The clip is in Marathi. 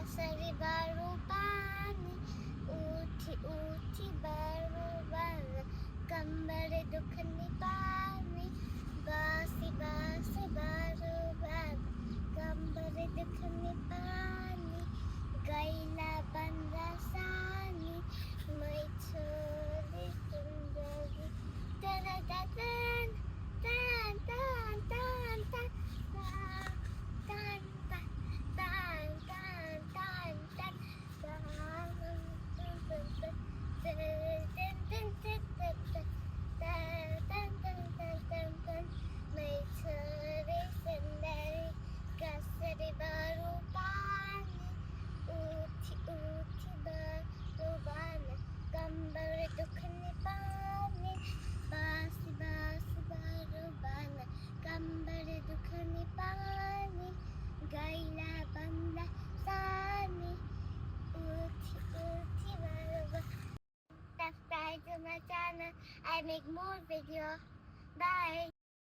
कासरी बारू पानी, उठी उठी बारू बारा, कंबर दुखनी पानी, बासी बासी बारू बारा, कंबर दुखनी पानी, गैला बंदा सानी, मै छोरी सुंदरी, तना तन tan tan tan tan tan tan tan tan tan मैं छोरी सुंदरी कसरी बारू पानी उठी उठी बारू बाना कंबर दुखनी पानी बासी बासी बारू बाना कंबर दुखनी पानी गैला बंदा सानी uchi uchi baru. Subscribe to my channel. I make more videos. Bye.